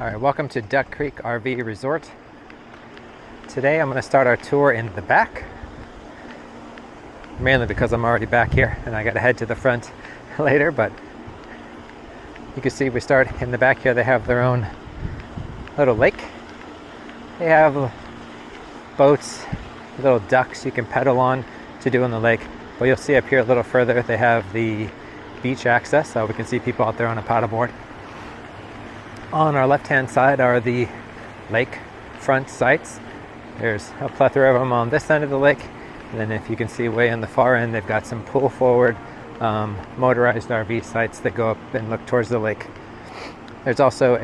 All right, welcome to Duck Creek RV Reaort. Today I'm going to start our tour in the back, mainly because I'm already back here and I got to head to the front later, but you can see we start in the back here. They have their own little lake. They have boats, little ducks you can pedal on to do in the lake, but you'll see up here a little further they have the beach access, so we can see people out there on a paddleboard. On our left-hand side are the lake front sites. There's a plethora of them on this end of the lake, and then if you can see way on the far end, they've got some pull-forward motorized RV sites that go up and look towards the lake. There's also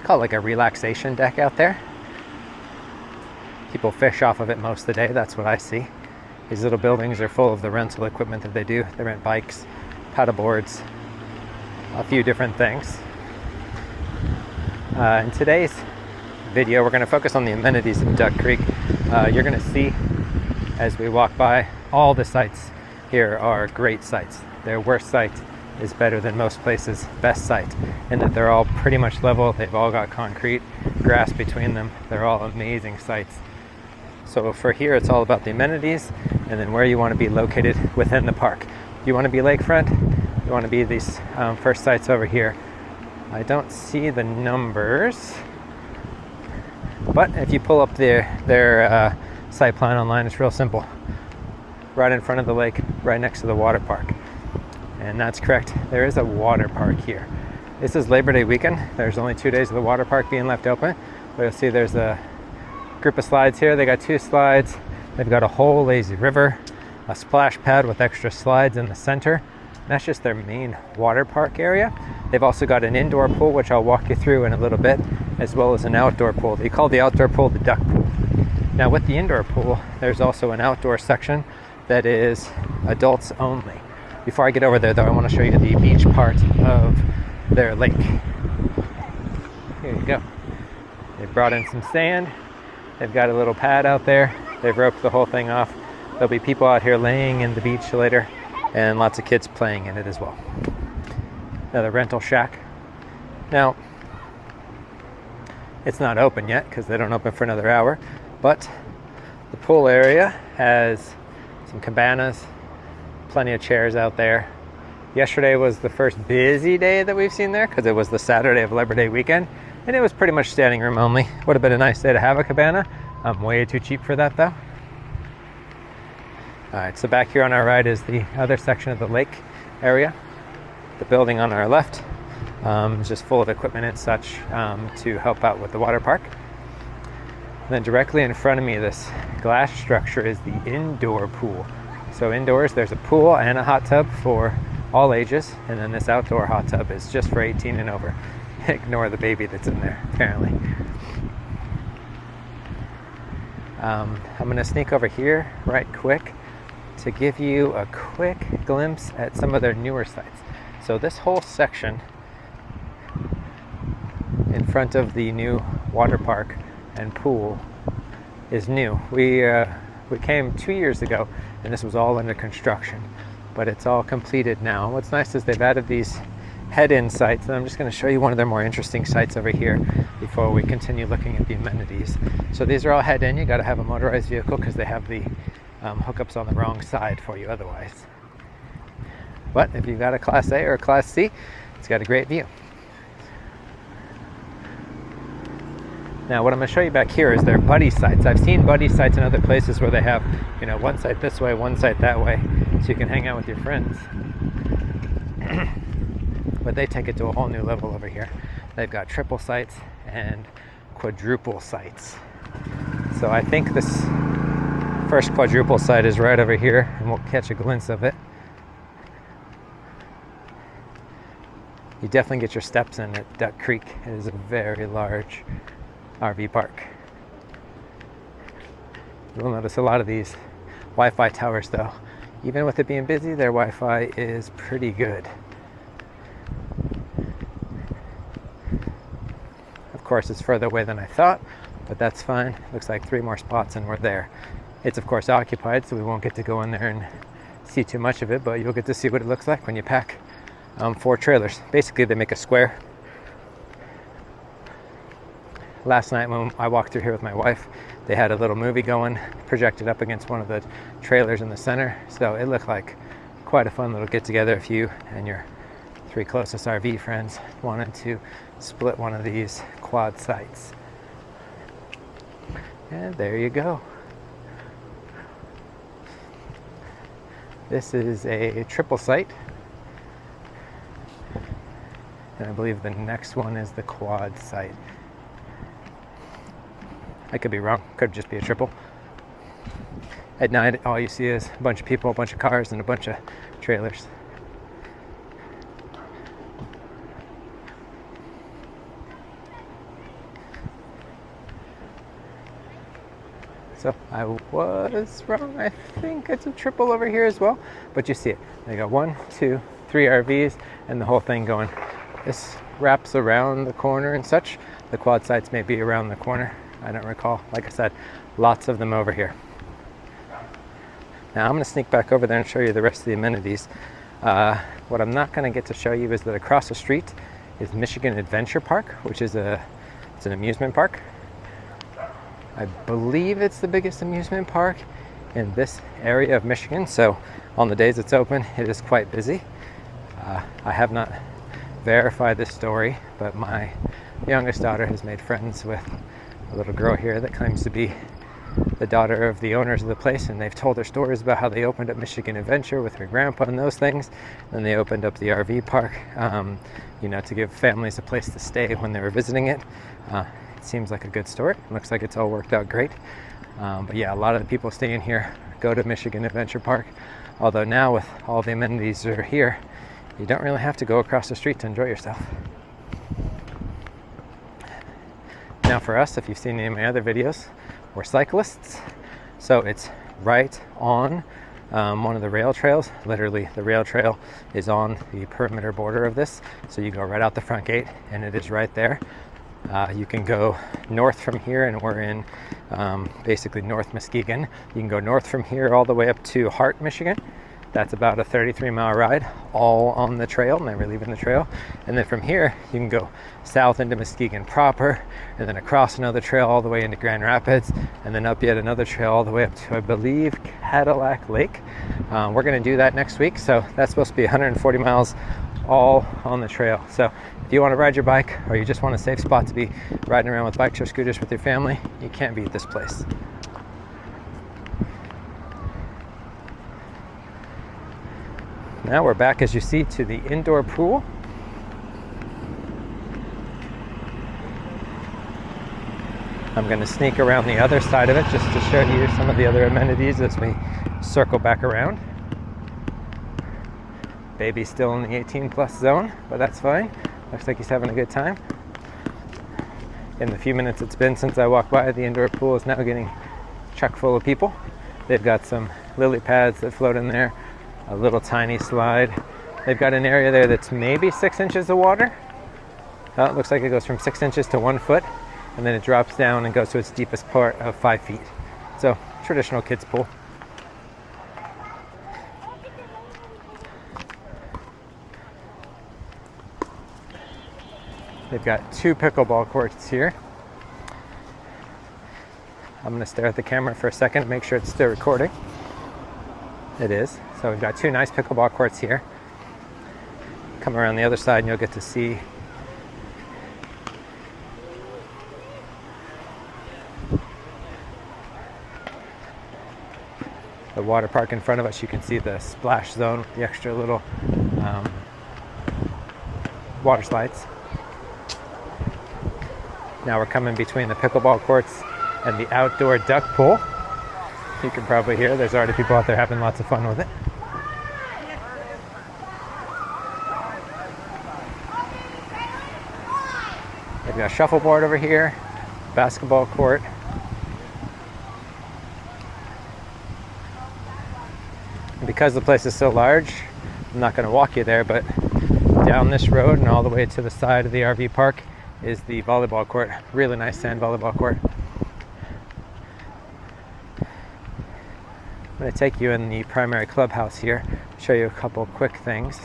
call it like a relaxation deck out there. People fish off of it most of the day, that's what I see. These little buildings are full of the rental equipment that they do. They rent bikes, paddleboards, a few different things. In today's video, we're going to focus on the amenities of Duck Creek. You're going to see as we walk by, all the sites here are great sites. Their worst site is better than most places' best site, in that they're all pretty much level. They've all got concrete, grass between them. They're all amazing sites. So for here, it's all about the amenities and then where you want to be located within the park. You want to be lakefront, you want to be these first sites over here. I don't see the numbers, but if you pull up their site plan online, it's real simple. Right in front of the lake, right next to the water park. And that's correct, there is a water park here. This is Labor Day weekend. There's only 2 days of the water park being left open, but you'll see there's a group of slides here. They got 2 slides. They've got a whole lazy river, a splash pad with extra slides in the center. That's just their main water park area. They've also got an indoor pool, which I'll walk you through in a little bit, as well as an outdoor pool. They call the outdoor pool the duck pool. Now with the indoor pool, there's also an outdoor section that is adults only. Before I get over there though, I want to show you the beach part of their lake. Here you go. They've brought in some sand. They've got a little pad out there. They've roped the whole thing off. There'll be people out here laying in the beach later, and lots of kids playing in it as well. Another rental shack. Now, it's not open yet because they don't open for another hour, but the pool area has some cabanas, plenty of chairs out there. Yesterday was the first busy day that we've seen there because it was the Saturday of Labor Day weekend, and it was pretty much standing room only. Would have been a nice day to have a cabana. I'm way too cheap for that though. All right, so back here on our right is the other section of the lake area. The building on our left is just full of equipment and such to help out with the water park. And then directly in front of me, this glass structure is the indoor pool. So indoors, there's a pool and a hot tub for all ages, and then this outdoor hot tub is just for 18 and over. Ignore the baby that's in there, apparently. I'm gonna sneak over here right quick to give you a quick glimpse at some of their newer sites. So this whole section in front of the new water park and pool is new. We came 2 years ago and this was all under construction, but it's all completed now. What's nice is they've added these head-in sites, and I'm just going to show you one of their more interesting sites over here before we continue looking at the amenities. So these are all head-in. You got to have a motorized vehicle because they have the hookups on the wrong side for you otherwise. But if you've got a Class A or a Class C, it's got a great view. Now what I'm going to show you back here is their buddy sites. I've seen buddy sites in other places where they have, one site this way, one site that way, so you can hang out with your friends. But they take it to a whole new level over here. They've got triple sites and quadruple sites. So I think this first quadruple site is right over here, and we'll catch a glimpse of it. You definitely get your steps in at Duck Creek. It is a very large RV park. You'll notice a lot of these Wi-Fi towers though. Even with it being busy, their Wi-Fi is pretty good. Of course, it's further away than I thought, but that's fine. Looks like 3 more spots and we're there. It's of course occupied, so we won't get to go in there and see too much of it, but you'll get to see what it looks like when you pack 4 trailers. Basically, they make a square last night when I walked through here with my wife, they had a little movie going, projected up against one of the trailers in the center. So it looked like quite a fun little get together if you and your 3 closest RV friends wanted to split one of these quad sites. And there you go. This is a triple site. And I believe the next one is the quad site. I could be wrong, could just be a triple. At night, all you see is a bunch of people, a bunch of cars, and a bunch of trailers. So I was wrong. I think it's a triple over here as well. But you see it. They got 1, 2, 3 RVs and the whole thing going. This wraps around the corner and such. The quad sites may be around the corner. I don't recall. Like I said, lots of them over here. Now I'm going to sneak back over there and show you the rest of the amenities. What I'm not going to get to show you is that across the street is Michigan Adventure Park, which is it's an amusement park. I believe it's the biggest amusement park in this area of Michigan. So on the days it's open, it is quite busy. I have not verified this story, but my youngest daughter has made friends with a little girl here that claims to be the daughter of the owners of the place, and they've told her stories about how they opened up Michigan Adventure with her grandpa and those things. Then they opened up the RV park, to give families a place to stay when they were visiting it. It seems like a good story. Looks like it's all worked out great. But yeah, a lot of the people staying here go to Michigan Adventure Park. Although now with all the amenities that are here, you don't really have to go across the street to enjoy yourself. Now for us, if you've seen any of my other videos, we're cyclists. So it's right on one of the rail trails. Literally, the rail trail is on the perimeter border of this. So you go right out the front gate and it is right there. You can go north from here, and we're in basically North Muskegon. You can go north from here all the way up to Hart, Michigan. That's about a 33-mile ride, all on the trail, never leaving the trail. And then from here, you can go south into Muskegon proper, and then across another trail all the way into Grand Rapids, and then up yet another trail all the way up to, I believe, Cadillac Lake. We're going to do that next week, so that's supposed to be 140 miles all on the trail. So if you want to ride your bike, or you just want a safe spot to be riding around with bikes or scooters with your family, you can't beat this place. Now we're back, as you see, to the indoor pool. I'm going to sneak around the other side of it just to show you some of the other amenities as we circle back around. Baby's still in the 18 plus zone, but that's fine. Looks like he's having a good time. In the few minutes it's been since I walked by, the indoor pool is now getting chock full of people. They've got some lily pads that float in there, a little tiny slide. They've got an area there that's maybe 6 inches of water. It looks like it goes from 6 inches to 1 foot, and then it drops down and goes to its deepest part of 5 feet. So, traditional kids pool. They've got 2 pickleball courts here. I'm going to stare at the camera for a second to make sure it's still recording. It is. So we've got 2 nice pickleball courts here. Come around the other side and you'll get to see the water park in front of us. You can see the splash zone with the extra little water slides. Now we're coming between the pickleball courts and the outdoor duck pool. You can probably hear there's already people out there having lots of fun with it. They've got a shuffleboard over here, basketball court. And because the place is so large, I'm not going to walk you there, but down this road and all the way to the side of the RV park is the volleyball court. Really nice sand volleyball court. I'm going to take you in the primary clubhouse here, show you a couple quick things.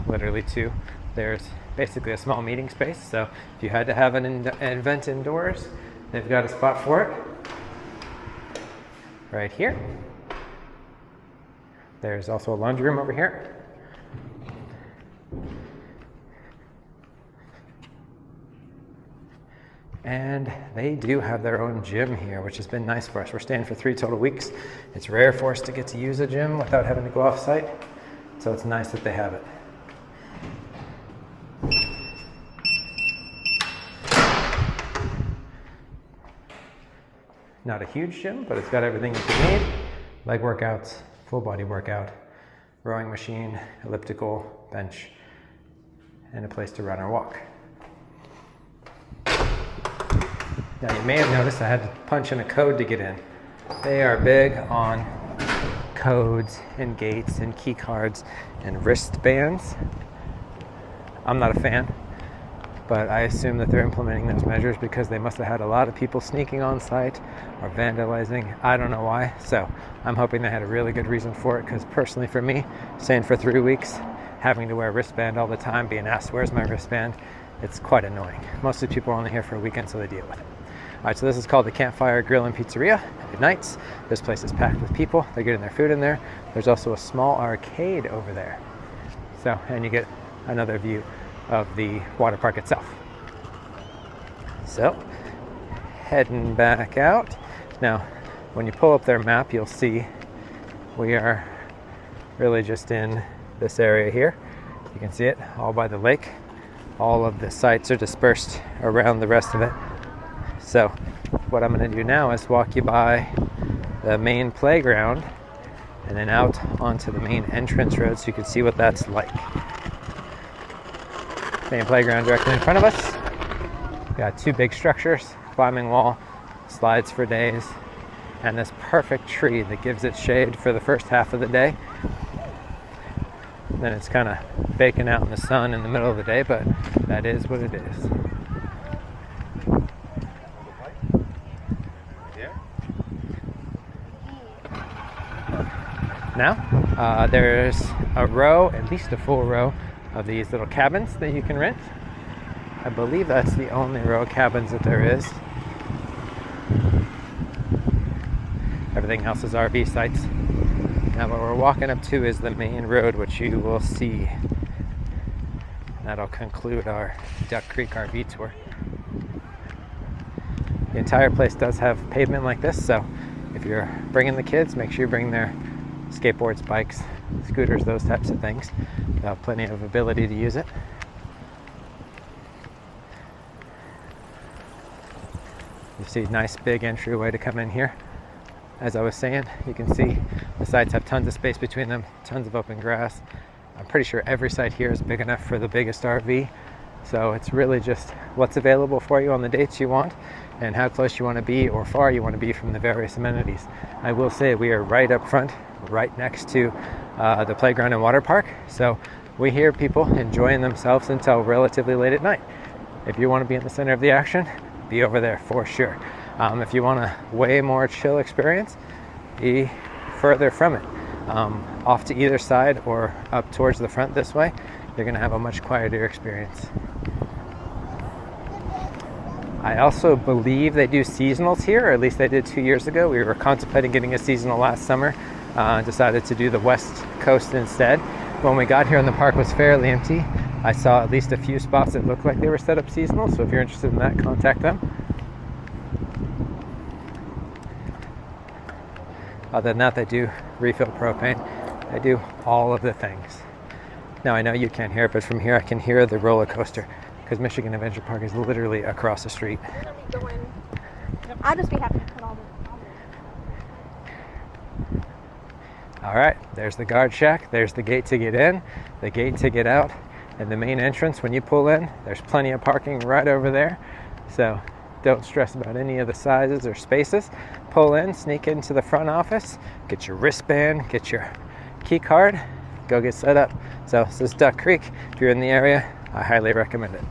Literally 2. there's basically a small meeting space. So if you had to have an event indoors, they've got a spot for it right here. There's also a laundry room over here. And they do have their own gym here, which has been nice for us. We're staying for 3 total weeks. It's rare for us to get to use a gym without having to go off site. So it's nice that they have it. Not a huge gym, but it's got everything that you need. Leg workouts, full body workout, rowing machine, elliptical, bench, and a place to run or walk. Now you may have noticed I had to punch in a code to get in. They are big on codes and gates and key cards and wristbands. I'm not a fan, but I assume that they're implementing those measures because they must have had a lot of people sneaking on site or vandalizing. I don't know why, so I'm hoping they had a really good reason for it, because personally for me, staying for 3 weeks, having to wear a wristband all the time, being asked where's my wristband, it's quite annoying. Most of the people are only here for a weekend, so they deal with it. All right, so this is called the Campfire Grill and Pizzeria at nights. This place is packed with people. They're getting their food in there. There's also a small arcade over there. So, and you get another view of the water park itself. So, heading back out. Now, when you pull up their map, you'll see we are really just in this area here. You can see it all by the lake. All of the sites are dispersed around the rest of it. So what I'm going to do now is walk you by the main playground and then out onto the main entrance road so you can see what that's like. Main playground directly in front of us. We've got 2 big structures, climbing wall, slides for days, and this perfect tree that gives it shade for the first half of the day. Then it's kind of baking out in the sun in the middle of the day, but that is what it is. Now, there's a row, at least a full row, of these little cabins that you can rent. I believe that's the only row of cabins that there is. Everything else is RV sites. Now what we're walking up to is the main road, which you will see. That'll conclude our Duck Creek RV tour. The entire place does have pavement like this, so if you're bringing the kids, make sure you bring their skateboards, bikes, scooters, those types of things. They'll have plenty of ability to use it. You see a nice big entryway to come in here. As I was saying, you can see the sites have tons of space between them, tons of open grass. I'm pretty sure every site here is big enough for the biggest RV. So it's really just what's available for you on the dates you want and how close you want to be or far you want to be from the various amenities. I will say we are right up front, right next to the playground and water park. So we hear people enjoying themselves until relatively late at night. If you want to be in the center of the action, be over there for sure. If you want a way more chill experience, be further from it. Off to either side or up towards the front this way, you're going to have a much quieter experience. I also believe they do seasonals here, or at least they did 2 years ago. We were contemplating getting a seasonal last summer, decided to do the West Coast instead. When we got here and the park was fairly empty, I saw at least a few spots that looked like they were set up seasonal, so if you're interested in that, contact them. Other than that, they do refill propane. They do all of the things. Now, I know you can't hear it, but from here I can hear the roller coaster, because Michigan Adventure Park is literally across the street. I'll just be happy to put all the... All right, there's the guard shack. There's the gate to get in, the gate to get out, and the main entrance. When you pull in, there's plenty of parking right over there. So don't stress about any of the sizes or spaces. Pull in, sneak into the front office, get your wristband, get your key card, go get set up. So this is Duck Creek. If you're in the area, I highly recommend it.